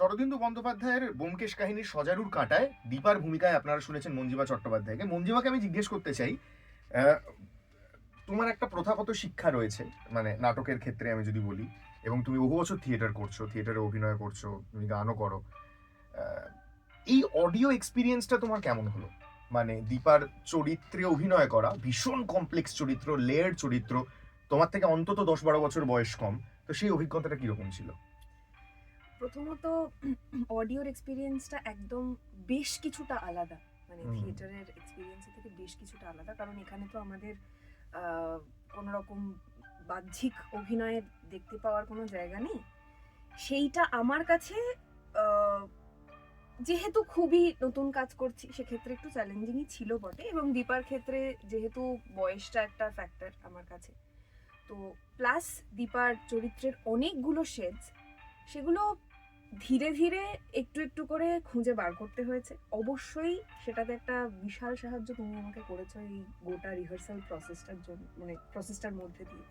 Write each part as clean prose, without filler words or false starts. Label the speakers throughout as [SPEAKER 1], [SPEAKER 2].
[SPEAKER 1] শরদিন্দু বন্দ্যোপাধ্যায়ের ব্যোমকেশ কাহিনীর সজারুর কাঁটায় দীপার ভূমিকায় আপনারা শুনেছেন মঞ্জিমা চট্টোপাধ্যায়কে। মঞ্জিমাকে আমি জিজ্ঞেস করতে চাই, আহ, তোমার একটা প্রথাগত শিক্ষা রয়েছে মানে নাটকের ক্ষেত্রে আমি যদি বলি, এবং তুমি বহু বছর থিয়েটার করছো, থিয়েটারে অভিনয় করছো, তুমি গানও করো। আহ, এই অডিও এক্সপিরিয়েন্সটা তোমার কেমন হলো? মানে দীপার চরিত্রে অভিনয় করা, ভীষণ কমপ্লেক্স চরিত্র, লেয়ার চরিত্র, তোমার থেকে অন্তত 10-12 বছর বয়স কম, তো সেই অভিজ্ঞতাটা কিরকম ছিল?
[SPEAKER 2] প্রথমত অডিওর এক্সপিরিয়েন্সটা একদম বেশ কিছুটা আলাদা, মানে থিয়েটারের এক্সপিরিয়েন্সের থেকে বেশ কিছুটা আলাদা। কারণ এখানে তো আমাদের কোনো রকম বাহ্যিক অভিনয়ে দেখতে পাওয়ার কোনো জায়গা নেই। সেইটা আমার কাছে যেহেতু খুবই নতুন কাজ করছি, সেক্ষেত্রে একটু চ্যালেঞ্জিংই ছিল বটে। এবং দীপার ক্ষেত্রে যেহেতু বয়সটা একটা ফ্যাক্টর আমার কাছে, তো প্লাস দীপার চরিত্রের অনেকগুলো শেডস, সেগুলো ধীরে ধীরে একটু একটু করে খুঁজে বার করতে হয়েছে। অবশ্যই সেটাতে একটা বিশাল সাহায্য তুমি আমাকে করেছো এই গোটা রিহার্সাল প্রসেসটার জন্য, মানে প্রসেসটার মধ্যে দিয়ে।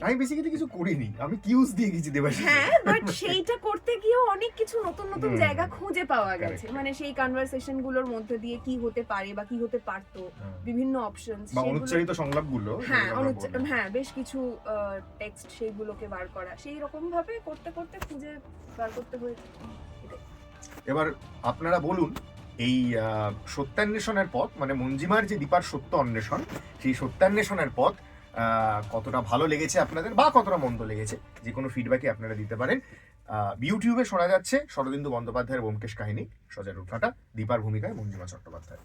[SPEAKER 1] আমি বেসিক্যালি কিছু করিনি, আমি কিউজ দিয়ে গেছি দেবাশিস।
[SPEAKER 2] হ্যাঁ, বাট সেইটা করতে গিয়েও অনেক কিছু নতুন নতুন জায়গা খুঁজে পাওয়া গেছে। মানে সেই কনভারসেশন গুলোর মধ্যে দিয়ে কি হতে পারে বা কি হতে পারতো, বিভিন্ন অপশনস,
[SPEAKER 1] বা অনুচ্চারিত সংলাপগুলো,
[SPEAKER 2] হ্যাঁ বেশ কিছু টেক্সট, সেইগুলোকে বার করা, সেই রকম ভাবে করতে করতে খুঁজে বার করতে হয়েছে।
[SPEAKER 1] এবার আপনারা বলুন, এই সত্যান্বেষণের পথ, মানে মঞ্জিমার যে দীপার সত্য অন্বেষণ, সেই সত্যান্বেষণের পথ কতটা ভালো লেগেছে আপনাদের বা কতটা মন্দ লেগেছে, যে কোনো ফিডব্যাকই আপনারা দিতে পারেন। ইউটিউবে শোনা যাচ্ছে শরদিন্দু বন্দ্যোপাধ্যায়ের ব্যোমকেশ কাহিনী সজারুর কাঁটা, দীপার ভূমিকায় মঞ্জিমা চট্টোপাধ্যায়।